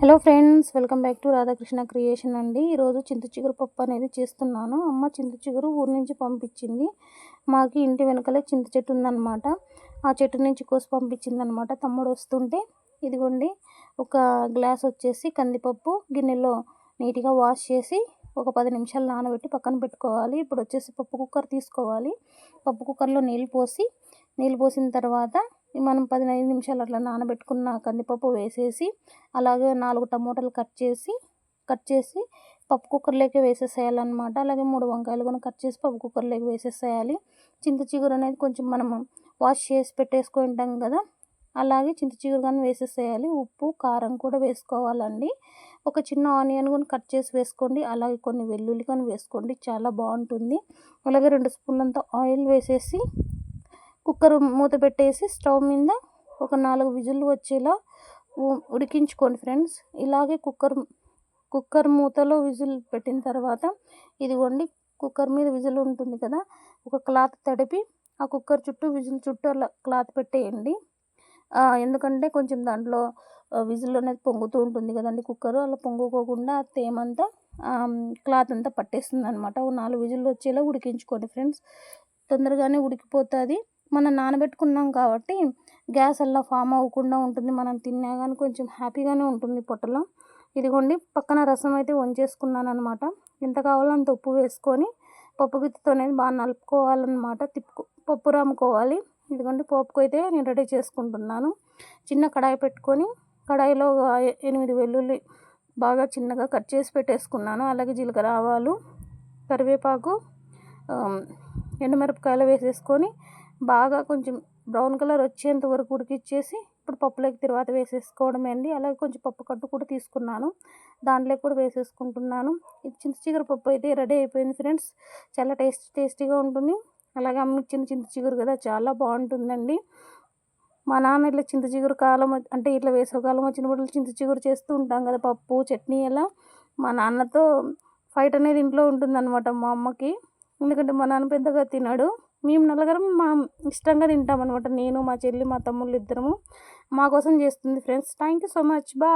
Hello friends, welcome back to Radhakrishna creation అండి. ఈరోజు చింత చిగురు పప్పు అనేది చేస్తున్నాను. అమ్మ చింత చిగురు ఊరి నుంచి పంపించింది. మాకు ఇంటి వెనకలే చింత చెట్టు ఉందన్నమాట. ఆ చెట్టు నుంచి కోసి పంపించింది అనమాట. తమ్ముడు వస్తుంటే ఇదిగోండి ఒక గ్లాస్ వచ్చేసి కందిపప్పు గిన్నెలో నీట్గా వాష్ చేసి ఒక 10 నిమిషాలు నానబెట్టి పక్కన పెట్టుకోవాలి. ఇప్పుడు వచ్చేసి పప్పు కుక్కర్ తీసుకోవాలి. పప్పు కుక్కర్లో నీళ్ళు పోసిన తర్వాత మనం 15 నిమిషాలు అట్లా నానబెట్టుకున్న కందిపప్పు వేసేసి అలాగే 4 టమోటాలు కట్ చేసి పప్పు కుక్కర్లోకి వేసేసేయాలన్నమాట. అలాగే 3 వంకాయలు కూడా కట్ చేసి పప్పు కుక్కర్లోకి వేసేసేయాలి. చింత చిగురు అనేది కొంచెం మనము వాష్ చేసి పెట్టేసుకుంటాం కదా, అలాగే చింత చిగురు కానీ వేసేసేయాలి. ఉప్పు కారం కూడా వేసుకోవాలండి. ఒక చిన్న ఆనియన్ కూడా కట్ చేసి వేసుకోండి. అలాగే కొన్ని వెల్లుల్లి కానీ వేసుకోండి, చాలా బాగుంటుంది. అలాగే 2 స్పూన్లంత ఆయిల్ వేసేసి కుక్కర్ మూత పెట్టేసి స్టవ్ మీద ఒక 4 విజిల్లు వచ్చేలా ఉడికించుకోండి ఫ్రెండ్స్. ఇలాగే కుక్కర్ మూతలో విజిల్ పెట్టిన తర్వాత ఇదిగోండి కుక్కర్ మీద విజిల్ ఉంటుంది కదా, ఒక క్లాత్ తడిపి ఆ కుక్కర్ విజిల్ చుట్టూ అలా క్లాత్ పెట్టేయండి. ఎందుకంటే కొంచెం దాంట్లో విజిల్ అనేది పొంగుతూ ఉంటుంది కదండి కుక్కరు, అలా పొంగుకోకుండా తేమంతా క్లాత్ అంతా పట్టేస్తుంది అనమాట. 4 విజిల్లు వచ్చేలా ఉడికించుకోండి ఫ్రెండ్స్. తొందరగానే ఉడికిపోతుంది. మనం నానబెట్టుకున్నాం కాబట్టి గ్యాస్ అలా ఫామ్ అవ్వకుండా ఉంటుంది. మనం తిన్నా కానీ కొంచెం హ్యాపీగానే ఉంటుంది పొట్టలో. ఇదిగోండి పక్కన రసం అయితే వంచేసుకున్నాను అనమాట. ఎంత కావాలో అంత ఉప్పు వేసుకొని పప్పు గుత్తితో అనేది బాగా నలుపుకోవాలన్నమాట. పప్పు రాముకోవాలి. ఇదిగోండి పప్పుకు అయితే నేను రెడీ చేసుకుంటున్నాను. చిన్న కడాయి పెట్టుకొని కడాయిలో 8 వెల్లుల్లి బాగా చిన్నగా కట్ చేసి పెట్టేసుకున్నాను. అలాగే జీలకర్ర, ఆవాలు, కరివేపాకు, ఎండుమిరపకాయలు వేసేసుకొని బాగా కొంచెం బ్రౌన్ కలర్ వచ్చేంత వరకు ఉడికిచ్చేసి ఇప్పుడు పప్పులోకి తర్వాత వేసేసుకోవడమే అండి. అలాగే కొంచెం పప్పు కట్టు కూడా తీసుకున్నాను, దాంట్లోకి కూడా వేసేసుకుంటున్నాను. ఇది చింత చిగురు పప్పు అయితే రెడీ అయిపోయింది ఫ్రెండ్స్. చాలా టేస్టీగా ఉంటుంది. అలాగే అమ్మకి చింత చిగురు కదా, చాలా బాగుంటుందండి. మా నాన్న ఇట్లా చింత చిగురు కాలం అంటే ఇట్లా వేసవకాలం వచ్చినప్పుడు చింత చిగురు చేస్తూ ఉంటాం కదా, పప్పు చట్నీ. అలా మా నాన్నతో ఫైట్ అనేది ఇంట్లో ఉంటుందన్నమాట మా అమ్మకి. ఎందుకంటే మా నాన్న పెద్దగా తినడు, మేము నలుగురం ఇష్టంగా తింటాం అనమాట. నేను, మా చెల్లి, మా తమ్ముళ్ళు ఇద్దరము. మా కోసం చేస్తుంది friends. Thank you so much. Bye.